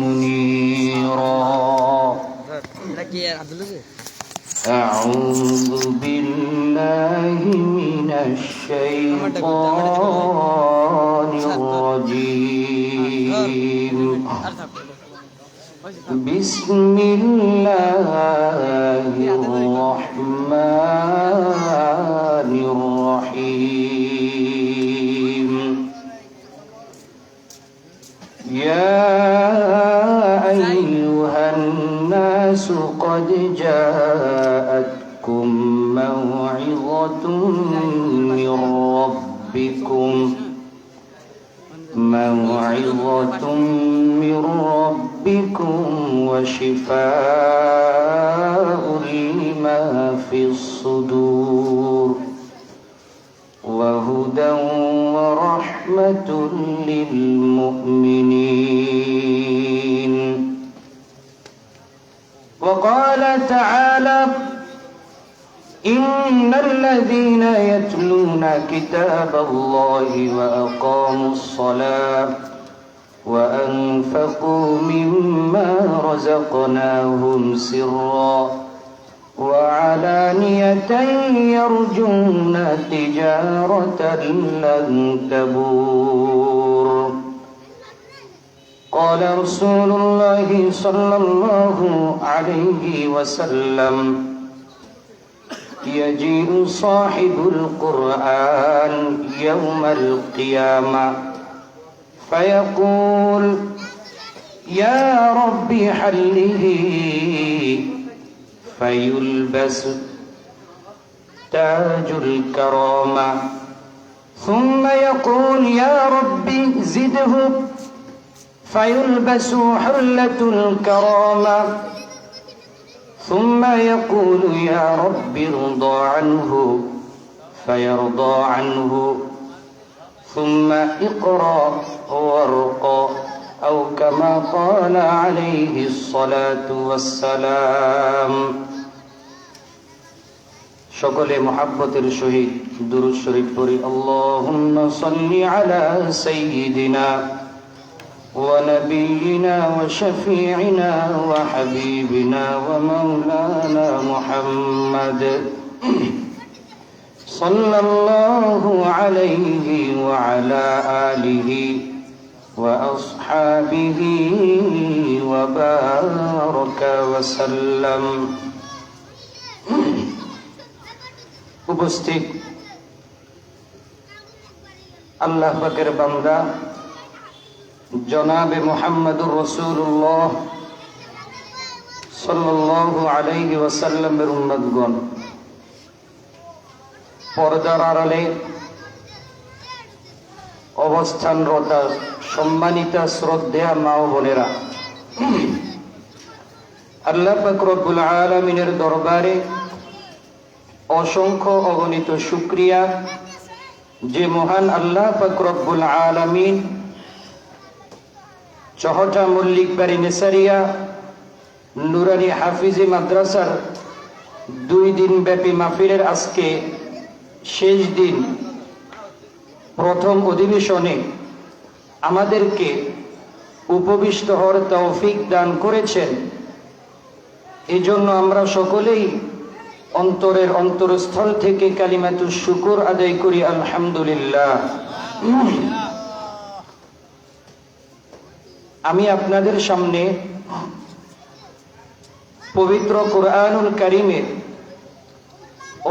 منيرا. أعوذ بالله من الشيطان الرجيم. بسم الله الرحمن الرحيم. يا أيها الناس قد جاءتكم موعظة من ربكم وشفاء لما في الصدور وهدى ورحمة للمؤمنين. وقال تعالى: إن الذين يتلون كتاب الله وأقاموا الصلاة وأنفقوا مما رزقناهم سرا وعلانية يرجون تجارة لن تبور. قال رسول الله صلى الله عليه وسلم: يجيء صاحب القرآن يوم القيامة فيقول: يا رب حله، فيلبس تاج الكرامة، ثم يقول: يا رب زده، فيلبس حلة الكرامة، ثم يقول: يا رب ارضى عنه، فيرضى عنه، ثم اقرأ وارقى، أو كما قال عليه الصلاة والسلام. সকলে মুহাব্বতের সহিত দুরূদ শরীফ পড়ি। আল্লাহুম্মা সাল্লি আলা সাইয়্যিদিনা ونبينا وشفيعنا وحبيبنا ومولانا محمد صلى الله عليه وعلى آله وأصحابه وبارك وسلم. উপস্থিত আল্লাহ পাকের বান্দা জনাবে মুহাম্মদুর রাসূলুল্লাহ সাল্লাল্লাহু আলাইহি ওয়াসাল্লামের উম্মতগণ, পর্দার আড়ালে অবস্থানরত সম্মানিত শ্রদ্ধেয়া মা ও বোনেরা, আল্লাহ পাক রব্বুল আলামিনের দরবারে অসংখ্য অগণিত শুকরিয়া যে মহান আল্লাহ পাক রব্বুল আলামিন চহটা মল্লিক বাড়ি নেসারিয়া নুরানি হাফিজি মাদ্রাসার 2 দিন ব্যাপী মাহফিলের আজকে শেষ দিন, প্রথম অধিবেশনে আমাদেরকে উপবিষ্ট হওয়ার তৌফিক দান করেছেন। এই জন্য আমরা সকলেই অন্তরের অন্তরস্থল থেকে কালিমাতুশ শুকর আদায় করি, আলহামদুলিল্লাহ। আমি আপনাদের সামনে পবিত্র কুরআনুল কারীমের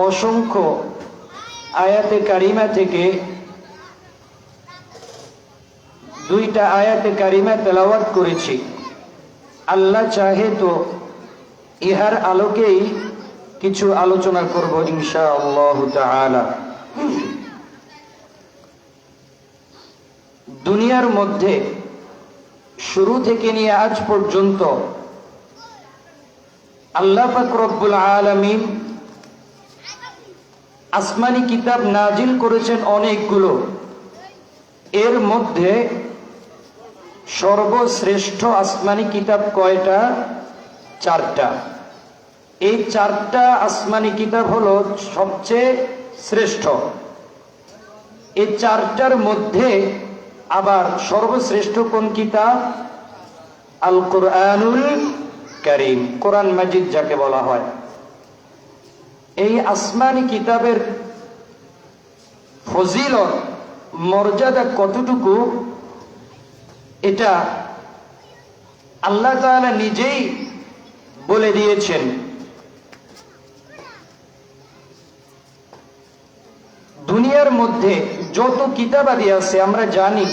অসংখ্য আয়াতে কারিমা থেকে 2টা আয়াতে কারিমা তেলাওয়াত করেছি। আল্লাহ চাহে তো ইহার আলোকেই কিছু আলোচনা করব ইনশাআল্লাহ তাআলা। দুনিয়ার মধ্যে শুরু থেকে নিয়ে আজ পর্যন্ত আল্লাহ পাক রব্বুল আলামিন আসমানি কিতাব নাজিল করেছেন অনেকগুলো। এর মধ্যে সর্বশ্রেষ্ঠ আসমানি কিতাব কয়টা? 4টা। এই 4টা আসমানি কিতাব হলো সবচেয়ে শ্রেষ্ঠ। এই 4টার মধ্যে আবার সর্বশ্রেষ্ঠ কোন কিতাব? আল কোরআনুল কারীম, কোরআন মাজিদ যাকে বলা হয়। এই আসমানি কিতাবের ফজিলত, মর্যাদা কতটুকু, এটা আল্লাহ তাআলা নিজেই বলে দিয়েছেন। দুনিয়ার মধ্যে যত কিতাবাদি আছে আমরা জানি,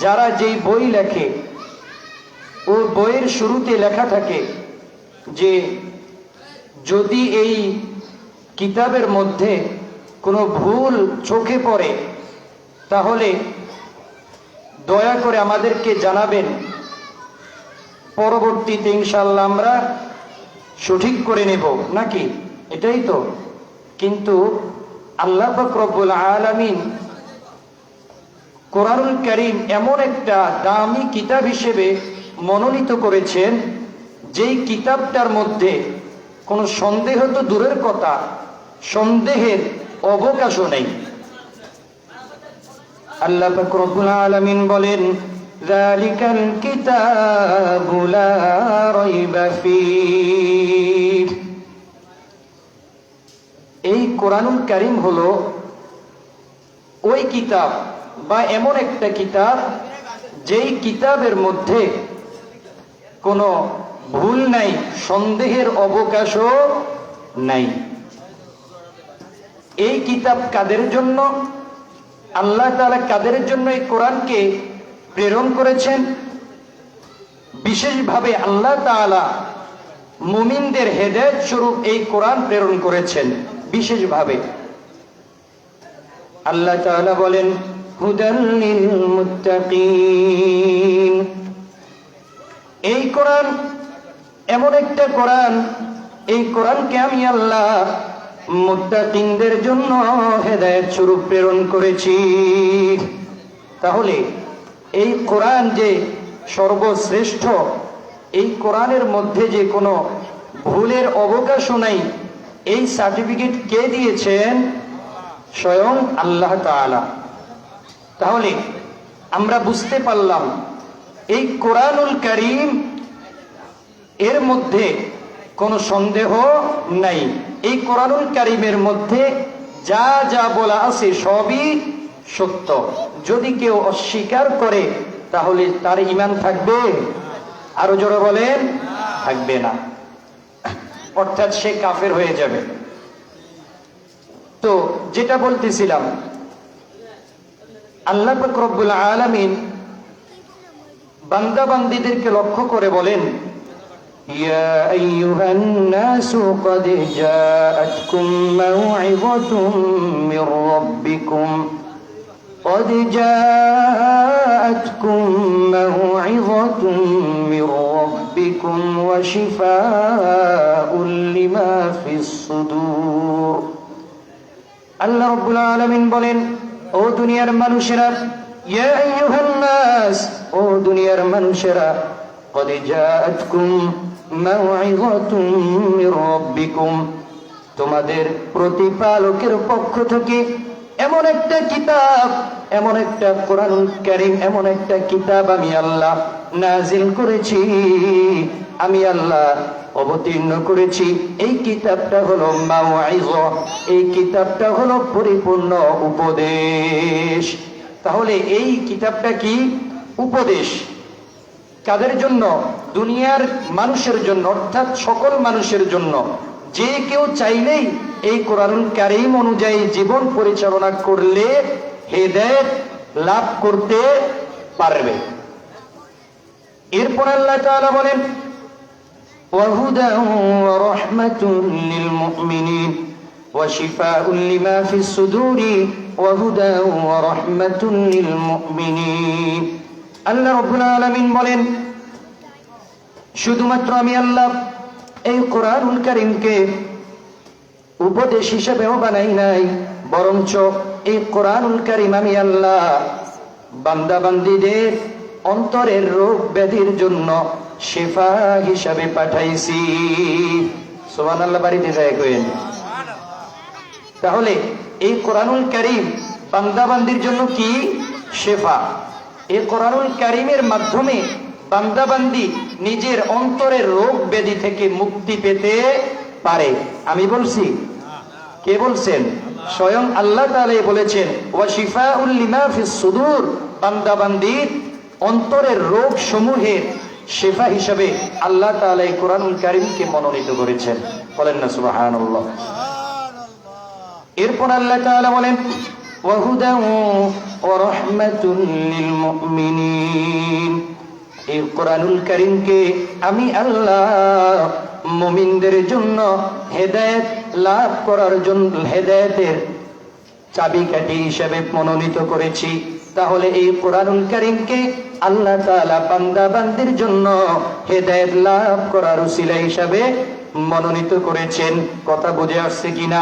যারা যেই বই লেখে ও বইয়ের শুরুতে লেখা থাকে যে যদি এই কিতাবের মধ্যে কোনো ভুল চোখে পড়ে তাহলে দয়া করে আমাদেরকে জানাবেন, পরবর্তীতে ইনশাআল্লাহ আমরা সঠিক করে নেব, নাকি? এটাই তো। কিন্তু আল্লাহ পাক রব্বুল আলামিন কোরআনুল কারীম এমন একটা দামি কিতাব হিসেবে মনোনীত করেছেন, যেই কিতাবটার মধ্যে কোনো সন্দেহ তো দূরের কথা, সন্দেহের অবকাশও নেই। আল্লাহ পাক রব্বুল আলামিন বলেন, যালিকাল কিতাবু লা রাইবা ফীহ। এই কোরআনুল কারীম হলো ওই কিতাব বা এমন একটা কিতাব যেই কিতাবের মধ্যে কোনো ভুল নাই, সন্দেহের অবকাশও নাই। এই কিতাব কাদের জন্য? আল্লাহ তাআলা কাদের জন্য এই কোরআনকে প্রেরণ করেছেন? বিশেষভাবে আল্লাহ তাআলা মুমিনদের হেদায়েত স্বরূপ এই কোরআন প্রেরণ করেছেন বিশেষভাবে। আল্লাহ তাআলা বলেন, হুদাল লিল মুত্তাকিন। এই কোরআন এমন একটা কোরআন, এই কোরআনকে আমি আল্লাহ মুত্তাকিনদের জন্য হেদায়েত স্বরূপ প্রেরণ করেছি। তাহলে এই কোরআন যে সর্বশ্রেষ্ঠ, এই কোরআনের মধ্যে যে কোনো ভুলের অবকাশও নাই, এই সার্টিফিকেট কে দিয়েছেন? স্বয়ং আল্লাহ তাআলা। তাহলে আমরা বুঝতে পারলাম এই কোরআনুল কারীম এর মধ্যে কোনো সন্দেহ নাই। এই কোরআনুল কারীমের মধ্যে যা যা বলা আছে সবই সত্য। যদি কেউ অস্বীকার করে তাহলে তার ঈমান থাকবে? আরো জোরে বলেন, থাকবে না, অর্থাৎ সে কাফের হয়ে যাবে। তো যেটা বলতেছিলাম, আল্লাহ পাক রব্বুল আলামিন বান্দা বান্দীদেরকে লক্ষ্য করে বলেন, ইয়া আইয়ুহান নাসু ক্বাদ জাআতকুম মাউইযাতুম মির রাব্বিকুম قد جاءتكم موعظة من ربكم وشفاء لما في الصدور। আল্লাহ রাব্বুল আলামিন বলেন, ও দুনিয়ার মানুষেরা, ইয়া আইয়ুহান নাস, ও দুনিয়ার মানুষেরা, قد جاءتكم موعظة من ربكم, তোমাদের প্রতিপালকের পক্ষ থেকে এমন একটা কিতাব, এমন একটা কোরআনুল কারীম, এমন একটা কিতাব আমি আল্লাহ নাজিল করেছি, আমি আল্লাহ অবতীর্ণ করেছি। এই কিতাবটা হলো মাউইযা, এই কিতাবটা হলো পরিপূর্ণ উপদেশ। তাহলে এই কিতাবটা কি? উপদেশ। কাদের জন্য? দুনিয়ার মানুষের জন্য, অর্থাৎ সকল মানুষের জন্য। যে কেউ চাইলেই এই কোরআনুল কারীম অনুযায়ী জীবন পরিচালনা করলে হেদায়েত লাভ করতে পারবে। এরপর আল্লাহ তাআলা বলেন, ওয়াহুদান ওয়া রাহমাতুন লিল মুমিনিন ওয়া শিফাউন লিমা ফিস সুদুরি ওয়াহুদান ওয়া রাহমাতুন লিল মুমিনিন। আল্লাহ রাব্বুল আলামিন বলেন, শুধুমাত্র আমি আল্লাহ এই কোরআনুল কারীমকে উপদেশ হিসেবেও বানাই নাই, বরঞ্চ এই কোরআনুল কারীম আমি আল্লাহ বান্দা বান্দীদের অন্তরের রোগ ব্যাধির জন্য শিফা হিসাবে পাঠাইছি। সুবহানাল্লাহ, বাড়িতে যায় কইেন। তাহলে এই কোরআনুল কারীম বান্দা বান্দীর জন্য কি? শেফা। এই কোরআনুল কারীমের মাধ্যমে বান্দাবান্দি নিজের অন্তরের রোগ ব্যাধি থেকে মুক্তি পেতে পারে। আমি বলছি? কে বলছেন? স্বয়ং আল্লাহ তাআলা বলেছেন, ওয়া শিফাউল লিমা ফিস সুদূর। বান্দাবান্দির অন্তরের রোগ সমূহের শেফা হিসেবে আল্লাহ তাআলা এই কোরআনুল কারীমকে মনোনীত করেছেন। বলেন না সুবহানাল্লাহ। এরপর আল্লাহ তাআলা বলেন, ওয়া হুদান ওয়া রাহমাতুল লিল মুমিনিন। এই কোরআনুল কারীমকে আমি আল্লাহ মুমিনদের জন্য হেদায়েত লাভ করার জন্য হেদায়েতের চাবিকাঠি হিসেবে মনোনীত করেছি। তাহলে এই কোরআনুল কারীমকে আল্লাহ তাআলা বান্দা বান্দির জন্য হেদায়েত লাভ করার উসিলা হিসেবে মনোনীত করেছেন। কথা বুঝে আসছে কিনা?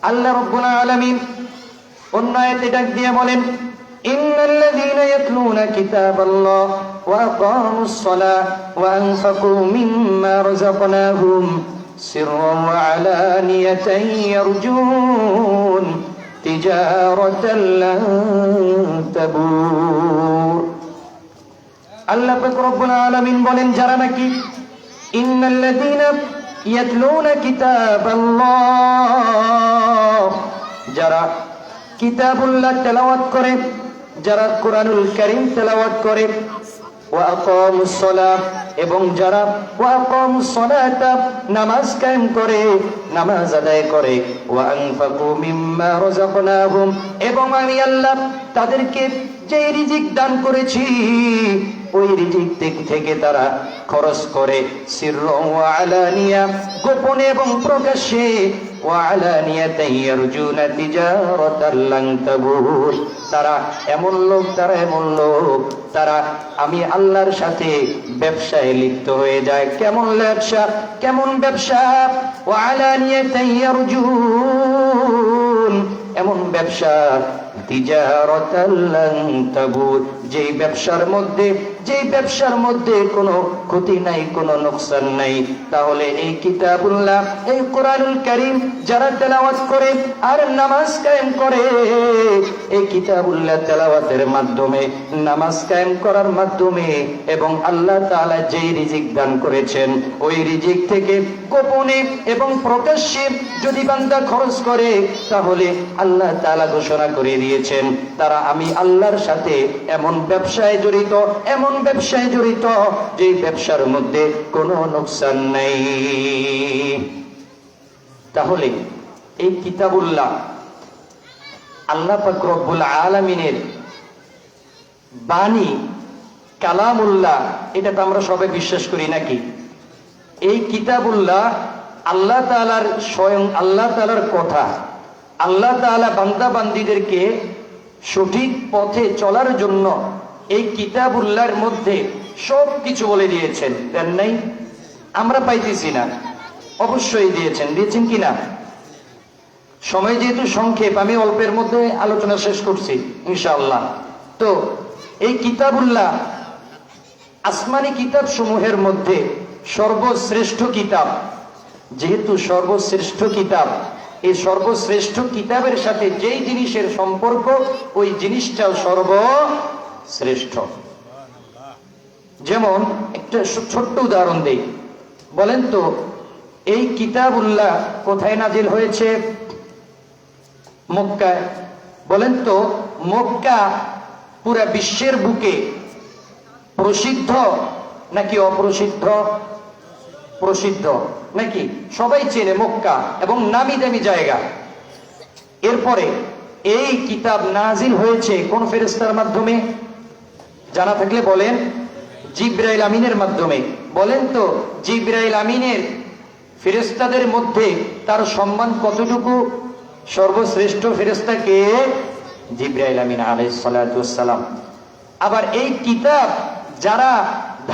আল্লাহ রাব্বুল আলামিন অন্য আয়াতে ডাক দিয়ে বলেন, ইন্নাল্লাযীনা ইয়াতলুনা কিতাবাল্লাহ ওয়া আকামুস সালাহ ওয়া আনফাকু মিম্মা রাযাকনাহুম সিররান ওয়া আলানিয়াতান ইয়ারজুন তিজারাতান লান তাবুর। আল্লাহ পাক রব্বুল আলামিন বলেন, যারা নাকি ইন্নাল্লাযীনা ইয়াতলুনা কিতাবাল্লাহ, যারা কিতাবুল্লাহ তেলাওয়াত করে, যারা কোরআনুল কারীম তেলাওয়াত করে, ওয়া আকামুস সালাহ, এবং যারা ওয়া আকামুস সালাতা নামাজ কায়েম করে, নামাজ আদায় করে, ওয়া আনফাকু মিম্মা রাযাকনাহুম, এবং আমি আল্লাহ তাদেরকে যে রিজিক দান করেছি ওই রিজিক থেকে তারা খরচ করে, সিররান ওয়া আলানিয়া, গোপনে এবং প্রকাশ্যে, ওয়া আলানিয়াতান ইয়ারজুনা তিজারাতান লান তাবুর। তারা এমন লোক, তারা আমি আল্লাহর সাথে ব্যবসায় লিপ্ত হয়ে যায়। কেমন ব্যবসা? ওয়া আলানিয়াতান ইয়ারজুন, এমন ব্যবসা তিজারাতান লান তাবুর, যেই ব্যবসার মধ্যে কোনো ক্ষতি নাই, কোনো নোকসান নাই। তাহলে এই কিতাবুল্লাহ, এই কোরআনুল কারীম যারা তেলাওয়াত করে আর নামাজ কায়েম করে, এই কিতাবুল্লাহ তেলাওয়াতের মাধ্যমে, নামাজ কায়েম করার মাধ্যমে, এবং আল্লাহ তাআলা যেই রিজিক দান করেছেন ওই রিজিক থেকে গোপনে এবং প্রকাশ্যে যদি বান্দা খরচ করে, তাহলে আল্লাহ তাআলা ঘোষণা করে দিয়েছেন তারা আমি আল্লাহর সাথে এমন ব্যবসায় জড়িত যে ব্যবসার মধ্যে কোনো নোকসান নাই। তাহলে এই কিতাবুল্লাহ আল্লাহ পাক রব্বুল আলামিনের বাণী, কালামুল্লাহ, এটা তো আমরা সবাই বিশ্বাস করি নাকি? এই কিতাবুল্লাহ আল্লাহ তাআলার, স্বয়ং আল্লাহ তাআলার কথা। আল্লাহ তাআলা বান্দা বান্দীদেরকে সঠিক পথে চলার জন্য এই কিতাবুল্লাহর মধ্যে সব কিছু বলে দিয়েছেন। দেন নাই? আমরা পাইতেছি না, অবশ্যই দিয়েছেন কিনা? সময় যেহেতু সংক্ষেপ, আমি অল্পের মধ্যে আলোচনা শেষ করছি ইনশাআল্লাহ। তো এই কিতাবুল্লাহ আসমানি কিতাব সমূহের মধ্যে সর্বশ্রেষ্ঠ কিতাব। যেহেতু সর্বশ্রেষ্ঠ কিতাব, এই সর্বশ্রেষ্ঠ কিতাবের সাথে যেই জিনিসের সম্পর্ক ওই জিনিসটাও সর্বশ্রেষ্ঠ। যেমন একটা ছোট্ট উদাহরণ দেই, বলেন তো এই কিতাবুল্লাহ কোথায় নাজিল হয়েছে? মক্কায়। বলেন তো মক্কা পুরা বিশ্বের বুকে প্রসিদ্ধ নাকি অপ্রসিদ্ধ? প্রসিদ্ধ নাকি? সবাই চেনে মক্কা এবং নামি দামি জায়গা। এরপরে এই কিতাব নাজিল হয়েছে কোন ফেরেশতার মাধ্যমে? জানা থাকলে বলেন। জিবরাইল আমিনের মাধ্যমে। বলেন তো জিবরাইল আমিনের ফেরেশতাদের মধ্যে তার সম্মান কতটুকু? সর্বশ্রেষ্ঠ ফেরেশতা কে? জিবরাইল আমিন আলাইহিস সালাতু ওয়াস সালাম। আবার এই কিতাব যারা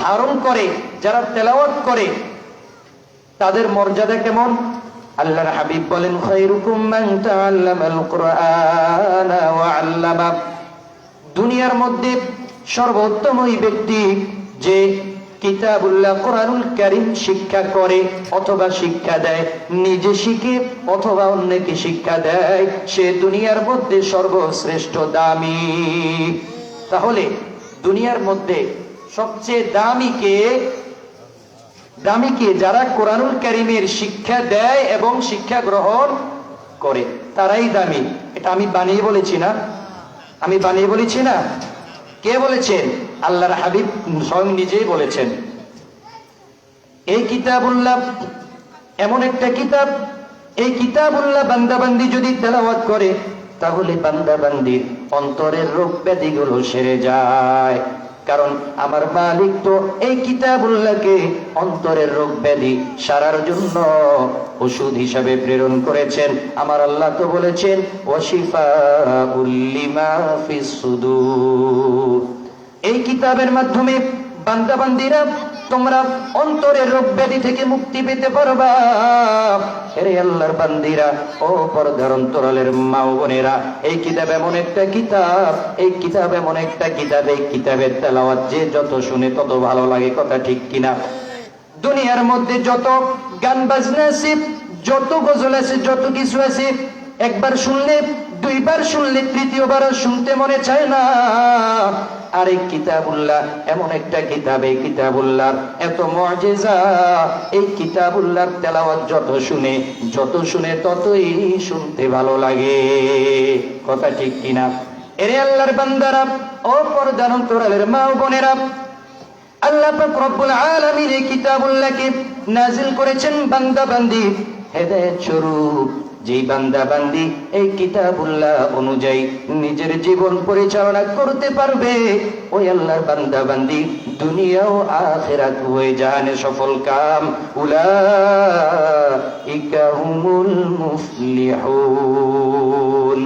ধারণ করে, যারা তেলাওয়াত করে, তাদের মর্যাদা কেমন? আল্লাহর হাবিব বলেন, খায়রুকুম মান তাআল্লামাল কুরআনা ওয়া আল্লামা। দুনিয়ার মধ্যে সর্বোত্তম ওই ব্যক্তি যে কিতাবুল্লাহ কোরআনুল কারীম শিক্ষা করে অথবা শিক্ষা দেয়, নিজে শিখে অথবা অন্যকে শিক্ষা দেয়, সে দুনিয়ার মধ্যে সর্বশ্রেষ্ঠ দামি। তাহলে দুনিয়ার মধ্যে সবচেয়ে দামি কে যারা কোরআনুল কারীমের শিক্ষা দেয় এবং শিক্ষা গ্রহণ করে, তারাই দামি। এটা আমি বানিয়ে বলেছি না? কে বলেছেন? আল্লাহর হাবিব স্বয়ং নিজেই বলেছেন। এই কিতাবুল্লাহ এমন একটা কিতাব, এই কিতাবুল্লাহ বান্দাবান্দি যদি তেলাওয়াত করে তাহলে বান্দাবান্দির অন্তরের রোগ ব্যাধিগুলো সেরে যায়। কারণ আমার মালিক তো এই কিতাবুল্লাহকে অন্তরের রোগ ব্যাধি সারার জন্য ওষুধ হিসাবে প্রেরণ করেছেন। আমার আল্লাহ তো বলেছেন ওয়াশিফাউল লিমা ফিস সুদূর। এই কিতাবের মাধ্যমে বান্দাবান্দিরা তোমরা অন্তরের রোগ ব্যাধি থেকে মুক্তি পেতে পারবা। হে আল্লাহর বান্দিরা, ও পর্দার অন্তরালের মা ও বোনেরা, এই কিতাব এমন একটা কিতাব, এই কিতাবের তেলাওয়াত যে যত শুনে তত ভালো লাগে। কথা ঠিক কিনা? দুনিয়ার মধ্যে যত গান বাজনা আছে, যত গজল আছে, যত কিছু আছে, একবার শুনলে, দুইবার শুনলে, তৃতীয়বার শুনতে মনে চায় না। আর এই কিতাবুল্লাহ এমন একটা কিতাব, এই কিতাবুল্লাহ এত মুজিজা, এই কিতাবুল্লাহর তেলাওয়াত যত শুনে ততই শুনতে ভালো লাগে। কথা ঠিক কিনা? এরে আল্লাহর বান্দারা, ও পর্দার অন্তরালের মা ও বোনেরা, আল্লাহ পাক রব্বুল আলামিন এই কিতাবুল্লাহকে নাজিল করেছেন বান্দাবান্দি হেদায়েত স্বরূপ। যেই বান্দাবান্দি এই কিতাবুল্লাহ অনুযায়ী নিজের জীবন পরিচালনা করতে পারবে, ওই আল্লাহর বান্দাবান্দি দুনিয়া ও আখিরাত হয়ে জাহানে সফল কাম। উলাইকা হুমুল মুফলিহুন।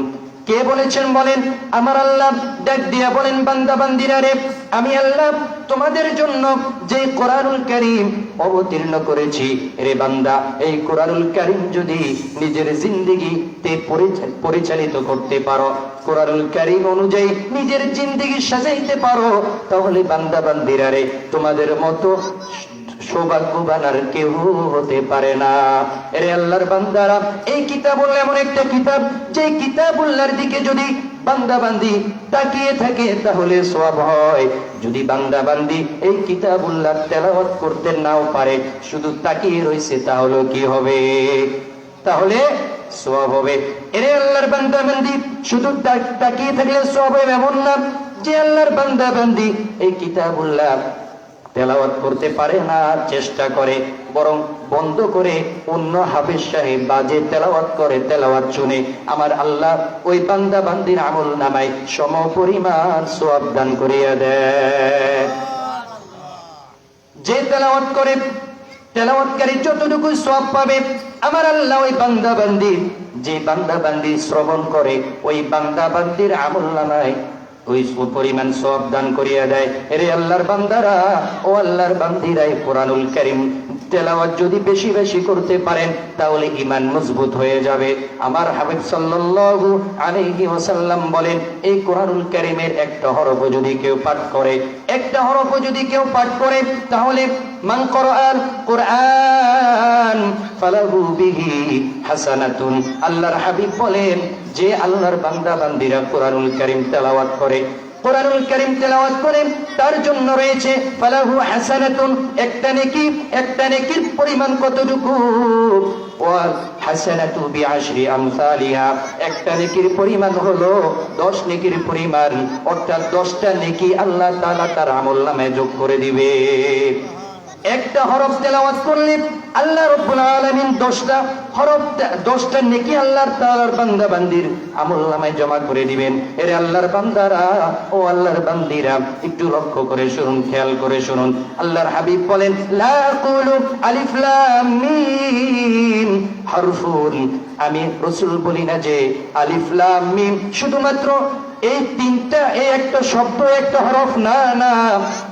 কে বলেছেন বলেন? আমার আল্লাহ ডাক দিয়া বলেন, বান্দাবান্দিরা রে, আমি আল্লাহ তোমাদের জন্য যে কোরআনুল কারীম অবতীর্ণ করেছি, রে বান্দা, এই কোরআনুল কারীম যদি নিজের জিন্দেগিতে পরিচালিত করতে পারো, কোরআনুল কারীম অনুযায়ী নিজের জিন্দেগি সাজাইতে পারো, তাহলে বান্দাবান্দিরা রে, তোমাদের মতো সৌভাগ্যবান আর কেউ হতে পারে না। এরে আল্লাহর বান্দারা, এই কিতাবুল্লাহ এমন একটা কিতাব, যে কিতাবুল্লাহর দিকে যদি বান্দাবান্দি তাকিয়ে থাকে তাহলে সওয়াব হয়। যদি বান্দাবান্দি এই কিতাবুল্লাহ তেলাওয়াত করতে নাও পারে, শুধু তাকিয়ে রয়েছে, তাহলে কি হবে? তাহলে সওয়াব হবে। এরে আল্লাহর বান্দাবান্দি, শুধু তাকিয়ে থাকলে সওয়াব হবে এমন না। যে আল্লাহর বান্দাবান্দি এই কিতাবুল্লাহ তেলাওয়াত করতে পারে না, চেষ্টা করে, বরং বন্ধ করে অন্য হাফেজ সাহেব বাজে তেলাওয়াত করে, তেলাওয়াত শুনে আমার আল্লাহ ওই বান্দা বান্দির আমল নামায় সমপরিমাণ সওয়াব দান করিয়া দেয়। যে তেলাওয়াত করে, তেলাওয়াতকারী যতটুকু সওয়াব পাবে, আমার আল্লাহ ওই বান্দা বান্দির, যে বান্দা বান্দি শ্রবণ করে, ওই বান্দা বান্দির আমল নামায় ওই পরিমাণ সওয়াব দান করিয়া দেয়। এরে আল্লাহর বান্দারা, ও আল্লাহর বান্দিরা, কোরআনুল কারীম তেলাওয়াত যদি বেশি বেশি করতে পারেন তাহলে ঈমান মজবুত হয়ে যাবে। আমার হাবিব সাল্লাল্লাহু আলাইহি ওয়াসাল্লাম বলেন, এই কোরআনুল কারীমের একটা হরফও যদি কেউ পাঠ করে, তাহলে মান করাআল কুরআন ফালাহু বিহি হাসানাতুন। আল্লাহর হাবিব বলেন, যে আল্লাহর বান্দা বান্দিরা কোরআনুল কারীম তেলাওয়াত করে, তার জন্য রয়েছে ফালাহু হাসানাতুন, একটা নেকি। একটা নেকির পরিমাণ কতটুকু? ওয়াল হাসানাতু বিআশরি আমসালিহা, একটা নেকির পরিমাণ হলো 10 নেকির পরিমাণ, অর্থাৎ 10টা নেকি আল্লাহ তাআলা তার আমলনামায় যোগ করে দিবে। একটা হরফ তেলাওয়াত করলে আল্লাহ রাব্বুল আলামিন 10টা হরফ, 10টা নেকি আল্লাহর তাআলার বান্দা বান্দির আমলনামায় জমা করে দিবেন। এর আল্লাহর বান্দারা, ও আল্লাহর বান্দিরা, একটু লক্ষ্য করে শুনুন, খেয়াল করে শুনুন। আল্লাহর হাবিব বলেন, লা আকুলু আলিফ লাম মিম হারফুন। আমি রাসূল বলি না যে আলিফ লাম মিম শুধুমাত্র এই তিনটা, এই একটা শব্দ, একটা হরফ, না না,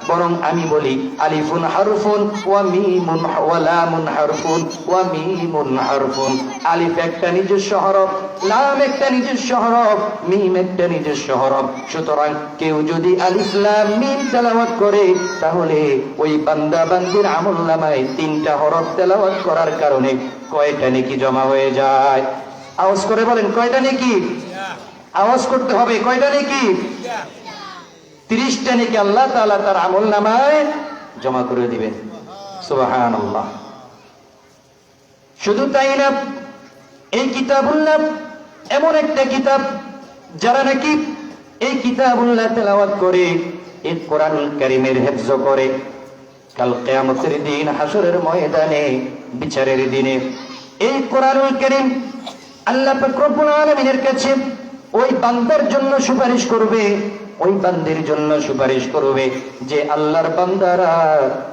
বরং আমি বলি আলিফুন হারফুন ওয়া মিমুন ওয়া লামুন হারফুন ওয়া মিমুন হারফুন। আলিফ একটা নিজস্ব হরফ, লাম একটা নিজস্ব হরফ, মিম একটা নিজস্ব হরফ। সুতরাং কেউ যদি আলিফ লাম মিম তেলাওয়াত করে, তাহলে ওই বান্দা বান্দির আমলনামায় 3টা হরফ তেলাওয়াত করার কারণে কয়টা নেকি জমা হয়ে যায়? আওয়াজ করে বলেন, কয়টা নেকি? আওয়াজ করতে হবে, কয়টা নেকি? 30টা নেকি আল্লাহ তাআলা তার আমলনামায় জমা করে দিবেন। সুবহানাল্লাহ। শুধু তাই না, এই কিতাবুল্লাহ এমন একটা কিতাব, যারা নাকি এই কিতাবুল্লাহ তেলাওয়াত করে, এই কোরআনুল কারীমের হিফজ করে, কাল কিয়ামতের দিন, হাসরের ময়দানে, বিচারের দিনে এই কোরআনুল কারীম আল্লাহ পাক রব্বুল আলামিনের কাছে ওই বান্দার জন্য সুপারিশ করবে, ওই বান্দির জন্য সুপারিশ করবে যে আল্লাহর বান্দারা,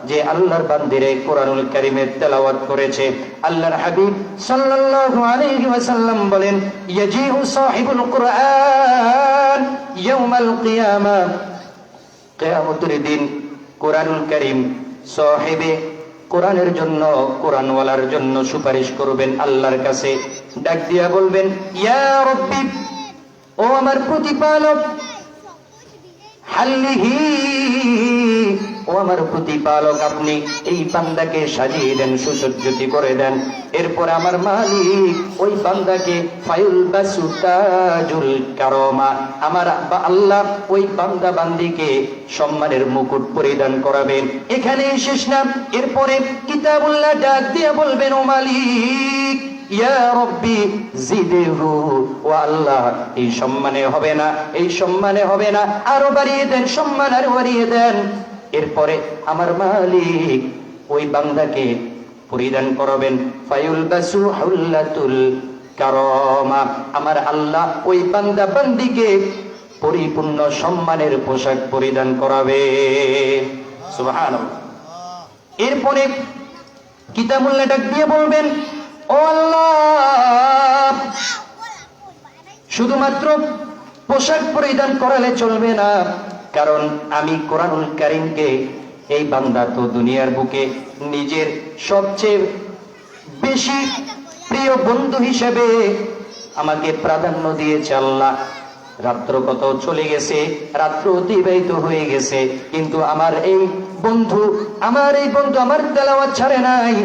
যে আল্লাহর বান্দিরে কোরআনুল কারীমের তেলাওয়াত করেছে। আল্লাহর হাবিব সাল্লাল্লাহু আলাইহি ওয়াসাল্লাম বলেন, ইয়াজিউ সাহিবুল কুরআন ইয়াউমাল কিয়ামা, কিয়ামতের দিন কোরআনুল কারীম সাহিবে কোরআনের জন্য, কোরআনওয়ালার জন্য সুপারিশ করবেন আল্লাহর কাছে। ডাক দিয়া বলবেন, ইয়া রাব্বি, ও আমার প্রতিপালক, হাল্লিহি, ও আমার প্রতিপালক, আপনি এই বান্দাকে সাজিয়ে দেন, সুসজ্জিত করে দেন। এরপর আমার মালিক ওই বান্দাকে ফায়ুল বাসুতাজুল কারমা, আমার আল্লাহ ওই বান্দা বান্দিকে সম্মানের মুকুট পরিধান করাবেন। এখানেই শেষ না, এরপরে কিতাবুল্লাহ ডাক দিয়ে বলবেন, ও মালিক, ইয়া রব্বি জিদহু, ও আল্লাহ, এই সম্মানে হবে না, এই সম্মানে হবে না, আরো বাড়িয়ে দেন, সম্মান আরো বাড়িয়ে দেন। এরপরে আমার মালিক ওই বান্দাকে পরিধান করাবেন ফায়ুল বাসু হুল্লাতুল কারমা, আমার আল্লাহ ওই বান্দা বান্দিকে পরিপূর্ণ সম্মানের পোশাক পরিধান করাবে। সুবহানাল্লাহ। এরপরে কিতাবুল্লাহ ডাক দিয়ে বলবেন, ও আল্লাহ, শুধুমাত্র পোশাক পরিধান করালে চলবে না, কারণ আমি কোরআনুল কারীমকে, এই বান্দা তো দুনিয়ার বুকে নিজের সবচেয়ে বেশি প্রিয় বন্ধু হিসেবে আমাকে প্রাধান্য দিয়েছে আল্লাহ। রাত্র কত চলে গেছে, রাত্র অতিবাহিত হয়ে গেছে, কিন্তু আমার এই বন্ধু আমার তেলাওয়াত ছাড়ে নাই।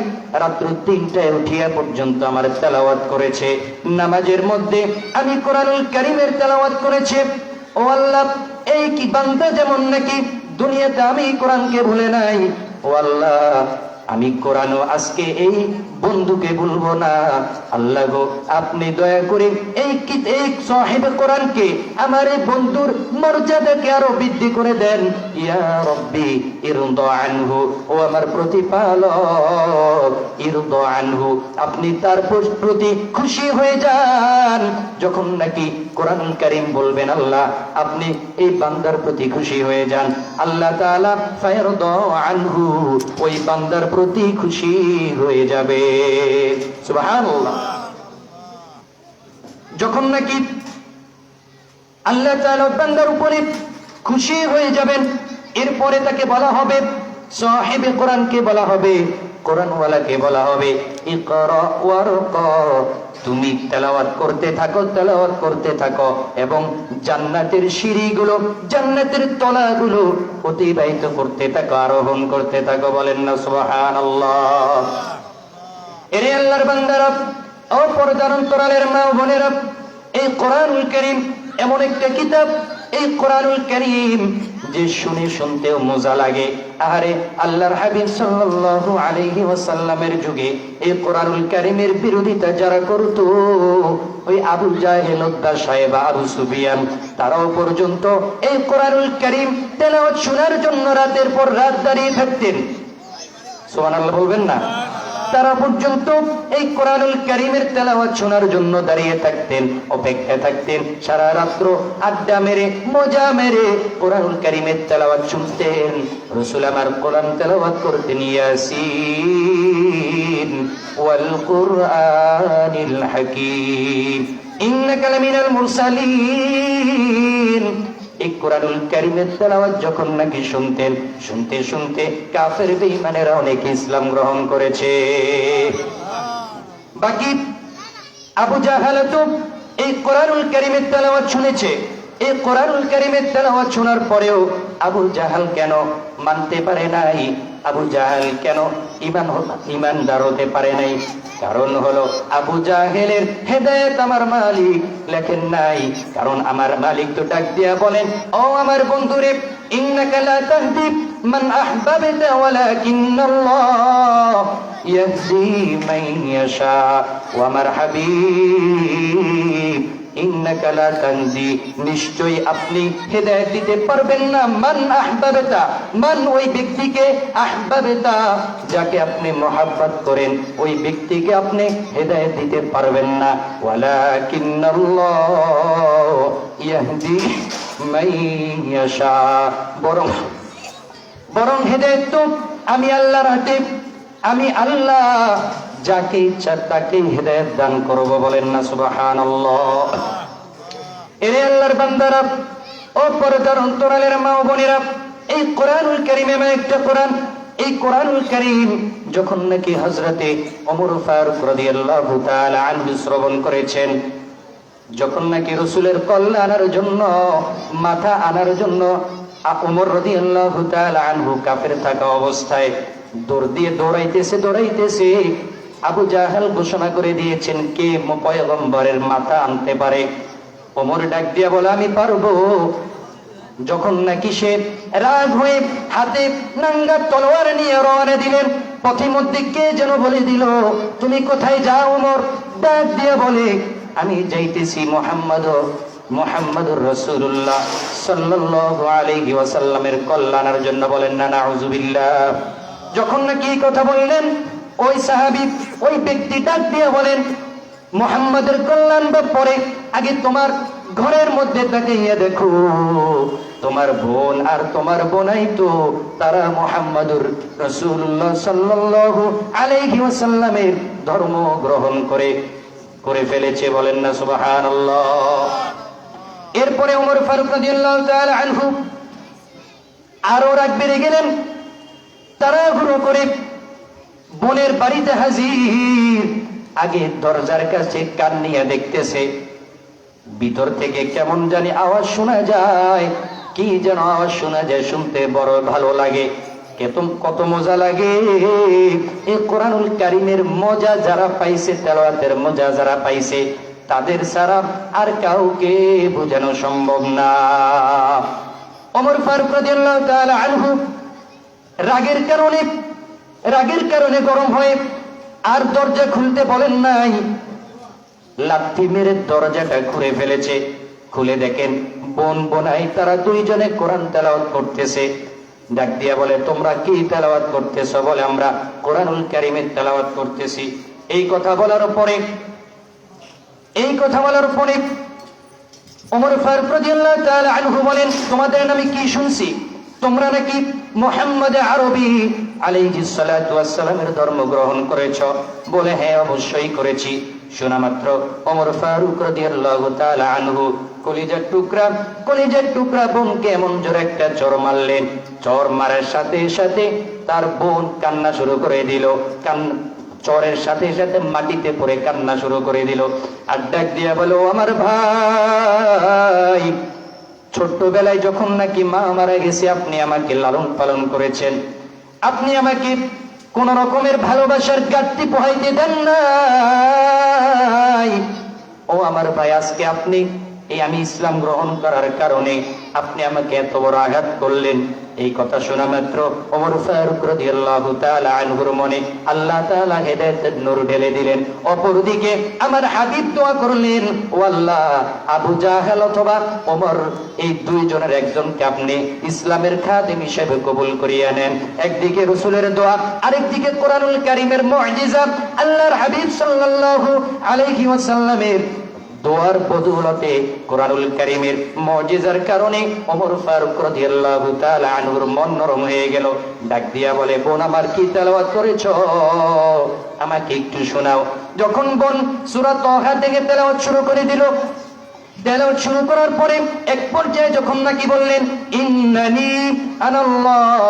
রাত্র 3টায় উঠিয়া পর্যন্ত আমার তেলাওয়াত করেছে। নামাজের মধ্যে আমি কোরআনুল কারীমের তেলাওয়াত করেছে। ও আল্লাহ, এই কি বান্দা যেমন নাকি দুনিয়াতে আমি কোরআনকে ভুলে নাই, ও আল্লাহ, আমি কোরআনও আজকে এই বন্ধুকে ভুলবো না। আল্লাহ গো, আপনি দয়া করে এই সাহিবে কোরআনকে, আমার এই বন্ধুর মর্যাদাকে আরো বৃদ্ধি করে দেন। ইয়া রব্বি ইরদা আনহু, ও আমার প্রতিপালক, ইরদা আনহু, আপনি তার প্রতি খুশি হয়ে যান। যখন নাকি কোরআন কারীম বলবেন, আল্লাহ আপনি এই বান্দার প্রতি খুশি হয়ে যান, আল্লাহ তাআলা ফায়রদা আনহু, ওই বান্দার প্রতি খুশি হয়ে যাবে। সুবহানাল্লাহ। যখন নাকি আল্লাহ তাআলা বান্দার উপরে খুশি হয়ে যাবেন, এরপরে তাকে বলা হবে, সাহিবে কোরআনকে বলা হবে, কোরআনওয়ালাকে বলা হবে, ইকরা ওয়ারকা, তুমি তেলাওয়াত করতে থাকো, তেলাওয়াত করতে থাকো, এবং জান্নাতের সিঁড়িগুলো, জান্নাতের তলাগুলো অতিবাহিত করতে থাকো, আরোহণ করতে থাকো। বলেন না সুবহানাল্লাহ। এরে আল্লাহর বান্দারা, ও পর্দার অন্তরালের মা ও বোনেরা, এই কোরআনুল কারীম এমন একটা কিতাব, এই কোরআনুল কারীম যে শুনতেও মজা লাগে। আরে আল্লাহর হাবিব সাল্লাল্লাহু আলাইহি ওয়াসাল্লামের যুগে এই কোরআনুল কারীমের বিরোধিতা যারা করত, ওই আবু জাহেল, উদ্বা সাহেব, আবু সুফিয়ান, তারাও পর্যন্ত এই কোরআনুল কারীম তেলাওয়াত শোনার জন্য রাতের পর রাত দাঁড়িয়ে থাকতেন। সুবহানাল্লাহ বলবেন না? তারা পর্যন্ত এই কোরআনুল কারীমের তেলাওয়াত শোনার জন্য দাঁড়িয়ে থাকতেন, অপেক্ষা থাকতেন, সারা রাত্র আড্ডা মেরে, মজা মেরে কোরআনুল কারীমের তেলাওয়াত শুনতেন। রাসূল আমার কোরআন তেলাওয়াত করতেন, ইয়াসিন ওয়াল কুরআনিল হাকীম ইন্নাকা লামিনাল মুরসালিন। এই কোরআনুল কারীমের তেলাওয়াত যখন নাকি শুনতেন, শুনতে শুনতে কাফের বেঈমানেরা অনেকে ইসলাম গ্রহণ করেছে। বাকি আবু জাহেল তো এই কোরআনুল কারীমের তেলাওয়াত শুনেছে, এই কোরআনুল কারীমের তেলাওয়াত শোনার পরেও আবু জাহাল কেন মানতে পারে নাই? আবু জাহাল কেন ঈমানদার হতে পারে নাই? কারণ হলো আবু জাহেলের হেদায়েত আমার মালিক লেখেন নাই। কারণ আমার মালিক তো ডাক দিয়া বলেন, ও আমার বন্ধুরে, ইন্নাকা লা তাহদি মান আহবাবতা ওয়ালাকিন্নাল্লাহ ইয়াহদি মান ইয়াশা। ও আমার হাবিব, ইন্নাকা লা তাহদি, নিশ্চয়ই আপনি হেদায়েত দিতে পারবেন না। মান আহবাবতা, মান ওই ব্যক্তিকে, আহবাবতা যাকে আপনি মহব্বত করেন, ওই ব্যক্তিকে আপনি হেদায়েত দিতে পারবেন না। ওয়ালাকিন্নাল্লাহ ইয়াহদি মান ইয়াশা, বরং হেদায়েত তো আমি আল্লাহর হাতে, আমি আল্লাহ যাকে ইচ্ছা তাকে হেদায়েত দান করব। বলেন না সুবহানাল্লাহ। এরে আল্লাহর বান্দারা, ও পর্দার অন্তরালের মা ও বোনেরা, এই কোরআনুল কারীম এমন একটা কোরআন, এই কোরআনুল কারীম যখন নাকি হযরতে ওমর ফারুক রাদিয়াল্লাহু তাআলা আনহু শ্রবণ করেছেন, যখন নাকি রাসূলের কল্যাণ আনার জন্য, মাথা আনার জন্য ওমর রাদিয়াল্লাহু তাআলা আনহু কাফের থাকা অবস্থায় দৌড়াইতেছে। আবু জাহেল ঘোষণা করে দিয়েছেন কে পয়গম্বরের মাথা আনতে পারে। ওমর ডাক দিয়া বলে, আমি পারবো। যখন নাকি সে রাগ হয়ে হাতে নাঙ্গা তলোয়ার নিয়ে রওনা দিলেন, পথে মধ্যে কে যেন বলে দিল, তুমি কোথায় যাও? ওমর ডাক দিয়া বলে, আমি যাইতেছি মুহাম্মাদুর রাসূলুল্লাহ সাল্লাল্লাহু আলাইহি ওয়াসাল্লামের কল্যাণের জন্য। বলেন না নাউযুবিল্লাহ। যখন নাকি এই কথা বললেন, ওই সাহাবী, ওই ব্যক্তি ডাক দিয়ে বলেন, মুহাম্মাদের কল্যাণ বা পরে, আগে তোমার ঘরের মধ্যে তাকিয়ে দেখো, তোমার বোন আর তোমার বোনাই তো তারা মুহাম্মাদুর রাসূলুল্লাহ সাল্লাল্লাহু আলাইহি ওয়াসাল্লামের ধর্ম গ্রহণ করে ফেলেছে। বলেন না সুবহানাল্লাহ। এরপরে ওমর ফারুক রাদিয়াল্লাহু তাআলা আনহু আরো রাগ বেড়ে গেলেন, তাড়াহুড়ো করে বোনের বাড়িতে হাজির। আগে দরজার কাছে কান নিয়ে দেখতেছে, ভিতর থেকে কেমন জানি আওয়াজ শোনা যায়, কি যেন আওয়াজ শোনা যায়, শুনতে বড় ভালো লাগে, কত মজা লাগে। এই কোরআনুল কারীমের মজা যারা পাইছে, তেলাওয়াতের মজা যারা পাইছে, তাদের ছাড়া আর কাউকে বোঝানো সম্ভব না। ওমর ফারুক রাদিয়াল্লাহু তাআলা আনহু রাগের কারণে গরম হয়ে আর দরজা খুলতে বলেন নাই, লাথি মেরে দরজাটা খুলে ফেলেছে। খুলে দেখেন বোনাই তারা দুইজনে কোরআন তেলাওয়াত করতেছে। ডাক দিয়া বলে, তোমরা কি তেলাওয়াত করতেছো? বলে, আমরা কোরআনুল কারীমের তেলাওয়াত করতেছি। এই কথা বলার পরে ওমর ফারুক রাদিয়াল্লাহু তাআলা আনহু বলেন, তোমাদের নামে কি শুনছি? তোমরা নাকি মুহাম্মদ আরবি আলাইহিস সালাতু ওয়াস সালামের ধর্ম গ্রহণ করেছো? বলে, হ্যাঁ অবশ্যই করেছি। শোনা মাত্র ওমর ফারুক রাদিয়াল্লাহু তাআলা আনহু কলিজার টুকরা বোনকে এমন জোরে একটা চড় মারলেন, চড় মারার সাথে সাথে তার বোন কান্না শুরু করে দিল। চরের সাথে সাথে মাটিতে পড়ে কান্না শুরু করে দিল। আর ডাক দিয়া বলো, আমার ভাই, ছোট্টবেলায় যখন নাকি মা মারা গেছে, আপনি আমাকে লালন পালন করেছেন, আপনি আমাকে কোন রকমের ভালোবাসার ঘাটতি পোহাইতে দেন নাই। ও আমার ভাই, আজকে আপনি আমি ইসলাম গ্রহণ করার কারণে আপনি আমাকে এত বড় আঘাত করলেন। এই কথা শোনা মাত্র ওমর ফারুক রাদিয়াল্লাহু তাআলা আনহুর মনে আল্লাহ তাআলা হেদায়েতের নূর ঢেলে দিলেন। অপরদিকে আমার হাবিব দোয়া করলেন, ও আল্লাহ, আবু জাহেল অথবা ওমর, এই দুইজনের একজনকে আপনি ইসলামের খাদেম হিসেবে কবুল করিয়া নেন। একদিকে রাসূলের দোয়া, আরেকদিকে কোরআনুল কারীমের মুজিজা, আল্লাহর হাবিব সাল্লাল্লাহু আলাইহি ওয়াসাল্লামের দোয়ার বদৌলতে, কোরআনুল কারীমের মুজিজার কারণে ওমর ফারুক রাদিয়াল্লাহু তাআলা আনহুর মন নরম হয়ে গেল। ডাক দিয়া বলে, বোন, আমার কি তেলাওয়াত করেছো? আমাকে একটু শোনাও। যখন বোন সূরা তাহা থেকে তেলাওয়াত শুরু করে দিল, তেলাওয়াত শুরু করার পরে এক পর্যায়ে যখন নাকি বললেন, ইন্নানি আনাল্লাহ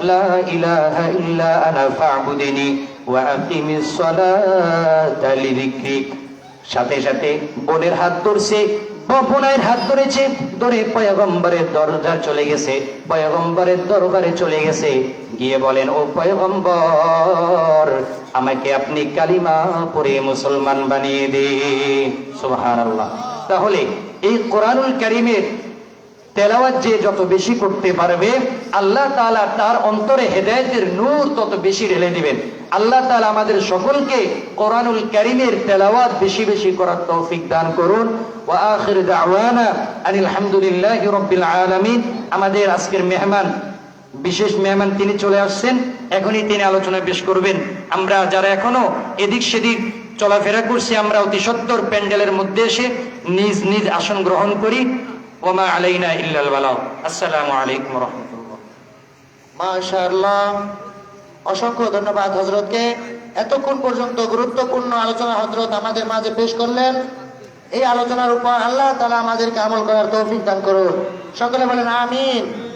লা ইলাহা ইল্লা আনা ফা'বুদিনি ওয়া আকিমিস সালাতা লিযিকরি, সাথে সাথে বোনের হাত ধরছে, পুনাইর হাত ধরেছে, ধরে পয়গম্বরের দরজায় চলে গেছে, পয়গম্বরের দরবারে চলে গেছে, গিয়ে বলেন, ও পয়গম্বর, আমাকে আপনি কালিমা পড়ে মুসলমান বানিয়ে দিন। সুবহানাল্লাহ। তাহলে এই কোরআনুল কারীমের তেলাওয়াত যে যত বেশি করতে পারবে, আল্লাহ তাআলা তার অন্তরে হেদায়েতের নূর তত বেশি ঢেলে দিবেন। আল্লাহ তাআলা আমাদের সকলকে কোরআনুল কারীমের তেলাওয়াত বেশি বেশি করার তৌফিক দান করুন। ওয়া আখিরু দাওয়ানা আনিল হামদুলিল্লাহি রাব্বিল আলামিন। আমাদের আজকের মেহমান, বিশেষ মেহমান, তিনি চলে আসছেন, এখনই তিনি আলোচনা পেশ করবেন। আমরা যারা এখনো এদিক সেদিক চলাফেরা করছি, আমরা অতি সত্বর প্যান্ডেলের মধ্যে এসে নিজ নিজ আসন গ্রহণ করি। ওমা আলাইনা ইল্লাল বালাগ। আসসালামু আলাইকুম ওয়া রাহমাতুল্লাহ। মাশাআল্লাহ, অসংখ্য ধন্যবাদ হযরতকে। এতক্ষণ পর্যন্ত গুরুত্বপূর্ণ আলোচনা হযরত আমাদের মাঝে পেশ করলেন। এই আলোচনার উপর আল্লাহ তাআলা আমাদেরকে আমল করার তৌফিক দান করুন। সকলে বলেন আমিন।